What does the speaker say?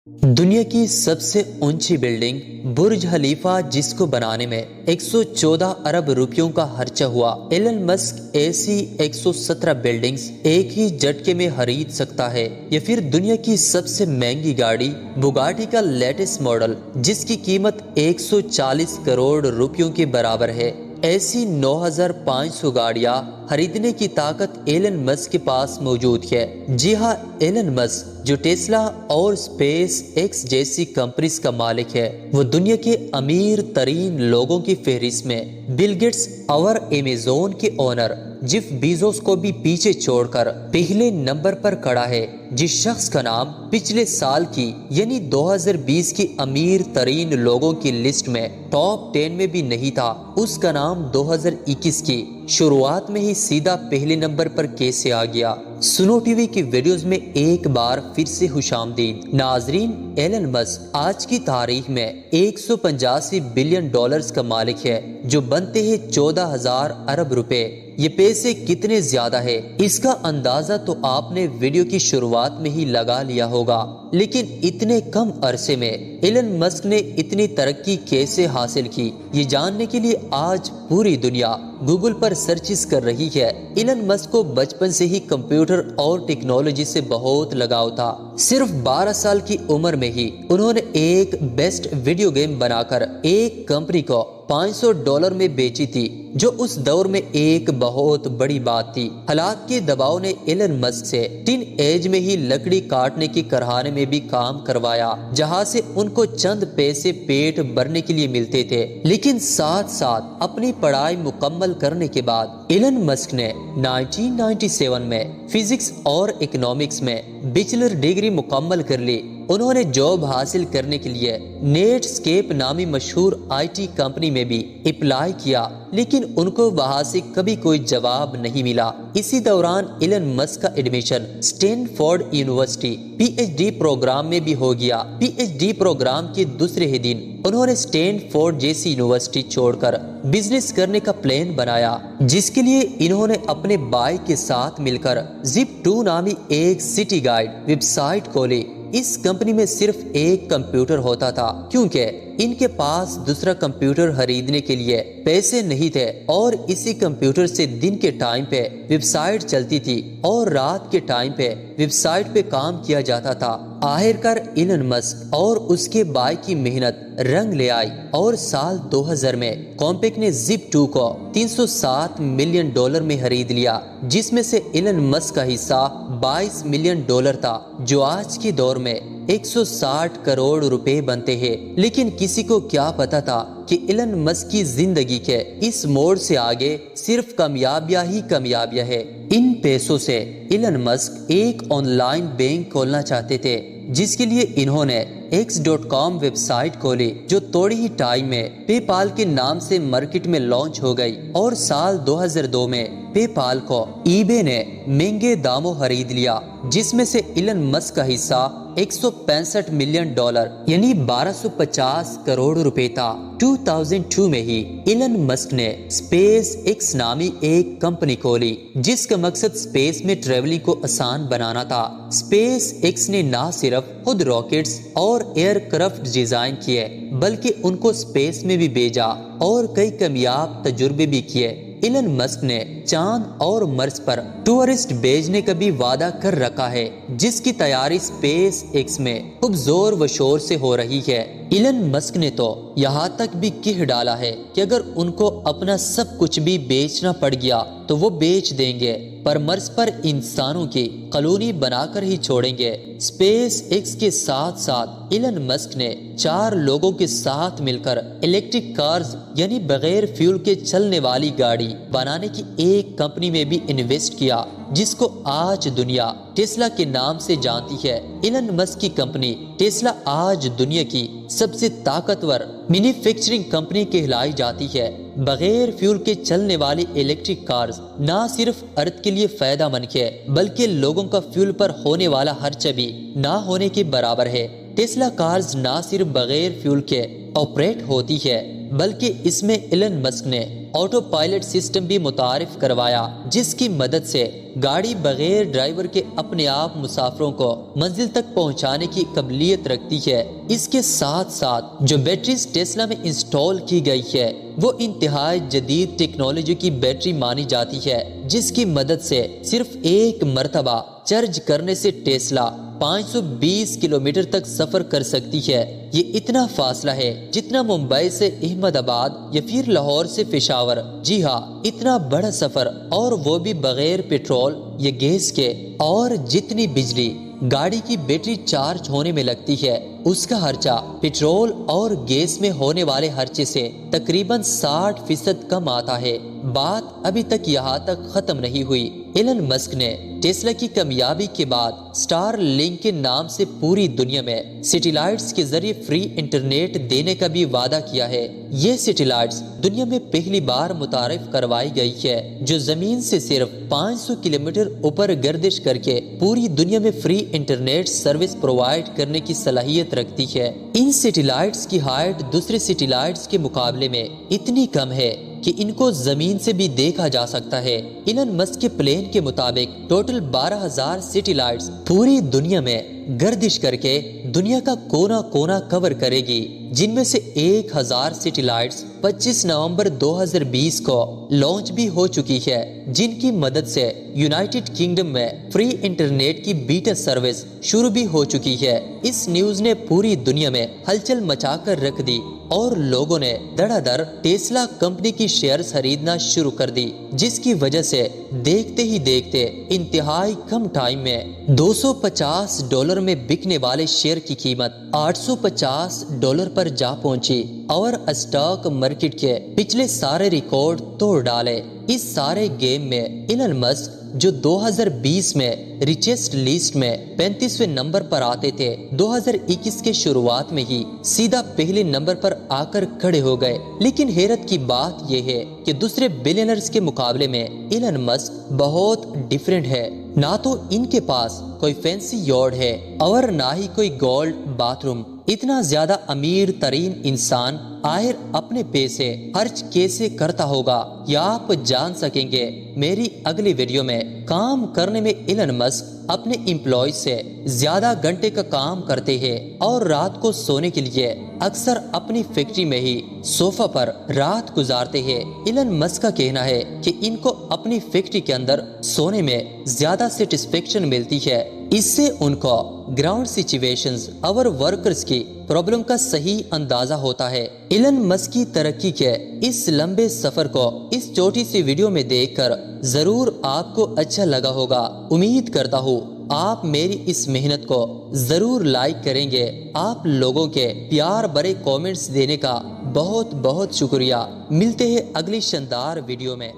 دنیا کی سب سے اونچی بلڈنگ برج خلیفہ، جس کو بنانے میں 114 ارب روپیوں کا خرچہ ہوا، ایلن مسک ایسی 117 بلڈنگز ایک ہی جھٹکے میں خرید سکتا ہے؟ یا پھر دنیا کی سب سے مہنگی گاڑی بوگاٹی کا لیٹسٹ ماڈل، جس کی قیمت 140 کروڑ روپیوں کے برابر ہے؟ ایسی 9500 گاڑیاں خریدنے کی طاقت ایلن مسک کے پاس موجود ہے۔ جی ہاں، ایلن مسک جو ٹیسلا اور اسپیس ایکس جیسی کمپنیز کا مالک ہے، وہ دنیا کے امیر ترین لوگوں کی فہرست میں بل گیٹس اور ایمیزون کے اونر جیف بیزوس کو بھی پیچھے چھوڑ کر پہلے نمبر پر کھڑا ہے۔ جس شخص کا نام پچھلے سال کی یعنی 2020 کی امیر ترین لوگوں کی لسٹ میں ٹاپ 10 میں بھی نہیں تھا، اس کا نام 2021 کی شروعات میں ہی سیدھا پہلے نمبر پر کیسے آ گیا؟ سنو ٹی وی کی ویڈیوز میں ایک بار پھر سے خوش آمدید ناظرین۔ ایلن مسک آج کی تاریخ میں 185 بلین ڈالرز کا مالک ہے، جو بنتے ہیں 14,000 ارب روپے۔ یہ پیسے کتنے زیادہ ہے، اس کا اندازہ تو آپ نے ویڈیو کی شروعات میں ہی لگا لیا ہوگا، لیکن اتنے کم عرصے میں ایلن مسک نے اتنی ترقی کیسے حاصل کی، یہ جاننے کے لیے آج پوری دنیا گوگل پر سرچز کر رہی ہے۔ ایلن مسک کو بچپن سے ہی کمپیوٹر اور ٹیکنالوجی سے بہت لگاؤ تھا۔ صرف 12 سال کی عمر میں ہی انہوں نے ایک بیسٹ ویڈیو گیم بنا کر ایک کمپنی کو $500 میں بیچی تھی، جو اس دور میں ایک بہت بڑی بات تھی۔ حالات کے دباؤ نے ایلن مسک سے ٹین ایج میں ہی لکڑی کاٹنے کے کارخانے میں بھی کام کروایا، جہاں سے ان کو چند پیسے پیٹ بھرنے کے لیے ملتے تھے۔ لیکن ساتھ ساتھ اپنی پڑھائی مکمل کرنے کے بعد ایلن مسک نے 1997 میں فزکس اور اکنامکس میں بیچلر ڈگری مکمل کر لی۔ انہوں نے جاب حاصل کرنے کے لیے نیٹ اسکیپ نامی مشہور IT کمپنی میں بھی اپلائی کیا، لیکن ان کو وہاں سے کبھی کوئی جواب نہیں ملا۔ اسی دوران ایلن مسک کا admission Stanford University PhD programme میں بھی ہو گیا۔ PhD پروگرام کے دوسرے ہی دن انہوں نے اسٹینفورڈ جیسی یونیورسٹی چھوڑ کر بزنس کرنے کا پلان بنایا، جس کے لیے انہوں نے اپنے بھائی کے ساتھ مل کر Zip2 نامی ایک سٹی گائیڈ ویب سائٹ کھولی۔ اس کمپنی میں صرف ایک کمپیوٹر ہوتا تھا، کیونکہ ان کے پاس دوسرا کمپیوٹر خریدنے کے لیے پیسے نہیں تھے، اور اسی کمپیوٹر سے دن کے ٹائم پہ ویب سائٹ چلتی تھی اور رات کے ٹائم پہ ویب سائٹ پہ کام کیا جاتا تھا۔ آخرکار ایلن مسک اور اس کے بھائی کی محنت رنگ لے آئی، اور سال 2000 میں کمپیک نے Zip2 کو $307 ملین میں خرید لیا، جس میں سے ایلن مسک کا حصہ $22 ملین تھا، جو آج کے دور میں 160 کروڑ روپے بنتے ہیں۔ لیکن کسی کو کیا پتا تھا کہ ایلن مسک کی زندگی کے اس موڑ سے آگے صرف کامیابیاں ہی کامیابیاں ہے۔ ان پیسوں سے ایلن مسک ایک آن لائن بینک کھولنا چاہتے تھے، جس کے لیے انہوں نے X.com ویب سائٹ کھولی، جو تھوڑی ہی ٹائم میں پے پال کے نام سے مارکیٹ میں لانچ ہو گئی، اور سال 2002 میں پے پال کو ای بے نے مہنگے داموں خرید لیا، جس میں سے ایلن مسک کا حصہ $165 ملین یعنی 1250 کروڑ روپے تھا۔ 2002 میں ہی ایلن مسک نے اسپیس ایکس نامی ایک کمپنی کھولی، جس کا مقصد اسپیس میں ٹریولنگ کو آسان بنانا تھا۔ اسپیس ایکس نے نہ صرف خود راکٹس اور ایئر کرافٹ ڈیزائن کیے، بلکہ ان کو اسپیس میں بھی بھیجا اور کئی کامیاب تجربے بھی کیے۔ ایلن مسک نے چاند اور مرس پر ٹورسٹ بھیجنے کا بھی وعدہ کر رکھا ہے، جس کی تیاری اسپیس ایکس میں خوب زور و شور سے ہو رہی ہے۔ ایلن مسک نے تو یہاں تک بھی کہہ ڈالا ہے کہ اگر ان کو اپنا سب کچھ بھی بیچنا پڑ گیا تو وہ بیچ دیں گے، پر مرس پر انسانوں کی کالونی بنا کر ہی چھوڑیں گے۔ اسپیس ایکس کے ساتھ ساتھ ایلن مسک نے 4 لوگوں کے ساتھ مل کر الیکٹرک کارز یعنی بغیر فیول کے چلنے والی گاڑی بنانے کی ایک کمپنی میں بھی انویسٹ کیا، جس کو آج دنیا ٹیسلا کے نام سے جانتی ہے۔ ایلن مسک کی کمپنی ٹیسلا آج دنیا کی سب سے طاقتور مینوفیکچرنگ کمپنی کہلائی جاتی ہے۔ بغیر فیول کے چلنے والی الیکٹرک کارز نہ صرف ارتھ کے لیے فائدہ مند ہے، بلکہ لوگوں کا فیول پر ہونے والا خرچہ بھی نہ ہونے کے برابر ہے۔ ٹیسلا کارز نہ صرف بغیر فیول کے آپریٹ ہوتی ہے، بلکہ اس میں ایلن مسک نے آٹو پائلٹ سسٹم بھی متعارف کروایا، جس کی مدد سے گاڑی بغیر ڈرائیور کے اپنے آپ مسافروں کو منزل تک پہنچانے کی قابلیت رکھتی ہے۔ اس کے ساتھ ساتھ جو بیٹریز ٹیسلا میں انسٹال کی گئی ہے وہ انتہائی جدید ٹیکنالوجی کی بیٹری مانی جاتی ہے، جس کی مدد سے صرف ایک مرتبہ چارج کرنے سے ٹیسلا 520 کلومیٹر تک سفر کر سکتی ہے۔ یہ اتنا فاصلہ ہے جتنا ممبئی سے احمد آباد یا پھر لاہور سے پشاور۔ جی ہاں، اتنا بڑا سفر، اور وہ بھی بغیر پیٹرول یا گیس کے۔ اور جتنی بجلی گاڑی کی بیٹری چارج ہونے میں لگتی ہے، اس کا خرچہ پیٹرول اور گیس میں ہونے والے خرچے سے تقریباً 60% کم آتا ہے۔ بات ابھی تک یہاں تک ختم نہیں ہوئی۔ ایلن مسک نے ٹیسلا کی کامیابی کے بعد سٹار لنک کے نام سے پوری دنیا میں سیٹلائٹس کے ذریعے فری انٹرنیٹ دینے کا بھی وعدہ کیا ہے۔ یہ سیٹلائٹس دنیا میں پہلی بار متعارف کروائی گئی ہے، جو زمین سے صرف 500 کلومیٹر اوپر گردش کر کے پوری دنیا میں فری انٹرنیٹ سروس پرووائڈ کرنے کی صلاحیت رکھتی ہے۔ ان سیٹلائٹس کی ہائٹ دوسرے سیٹلائٹس کے مقابلے میں اتنی کم ہے کہ ان کو زمین سے بھی دیکھا جا سکتا ہے۔ ایلن مسک کے پلان کے مطابق ٹوٹل 12,000 سیٹلائٹس پوری دنیا میں گردش کر کے دنیا کا کونا کونا کور کرے گی، جن میں سے 1,000 سیٹلائٹس 25 نومبر 2020 کو لانچ بھی ہو چکی ہے، جن کی مدد سے یونائٹڈ کنگڈم میں فری انٹرنیٹ کی بیٹا سروس شروع بھی ہو چکی ہے۔ اس نیوز نے پوری دنیا میں ہلچل مچا کر رکھ دی، اور لوگوں نے دھڑا دھڑ ٹیسلا کمپنی کی شیئرز خریدنا شروع کر دی، جس کی وجہ سے دیکھتے ہی دیکھتے انتہائی کم ٹائم میں $250 میں بکنے والے شیئر کی قیمت $850 پر جا پہنچی، اور اسٹاک مارکیٹ کے پچھلے سارے ریکارڈ توڑ ڈالے۔ اس سارے گیم میں ایلن مسک، جو 2020 میں ریچسٹ لسٹ میں 35ویں نمبر پر آتے تھے، 2021 کے شروعات میں ہی سیدھا پہلے نمبر پر آ کر کھڑے ہو گئے۔ لیکن حیرت کی بات یہ ہے کہ دوسرے بلینئرز کے مقابلے میں ایلن مسک بہت ڈیفرنٹ ہے۔ نہ تو ان کے پاس کوئی فینسی یارڈ ہے، اور نہ ہی کوئی گولڈ باتھ روم۔ اتنا زیادہ امیر ترین انسان آخر اپنے پیسے خرچ کیسے کرتا ہوگا، یہ آپ جان سکیں گے میری اگلی ویڈیو میں۔ کام کرنے میں ایلن مسک اپنے امپلائیز سے زیادہ گھنٹے کا کام کرتے ہیں، اور رات کو سونے کے لیے اکثر اپنی فیکٹری میں ہی صوفہ پر رات گزارتے ہیں۔ ایلن مسک کا کہنا ہے کہ ان کو اپنی فیکٹری کے اندر سونے میں زیادہ سیٹسفیکشن ملتی ہے، اس سے ان کو گراؤنڈ سچویشنز اور ورکرز کی پرابلم کا صحیح اندازہ ہوتا ہے۔ ایلن مسک کی ترقی کے اس لمبے سفر کو اس چھوٹی سی ویڈیو میں دیکھ کر ضرور آپ کو اچھا لگا ہوگا۔ امید کرتا ہوں آپ میری اس محنت کو ضرور لائک کریں گے۔ آپ لوگوں کے پیار بھرے کامنٹس دینے کا بہت بہت شکریہ۔ ملتے ہیں اگلی شاندار ویڈیو میں۔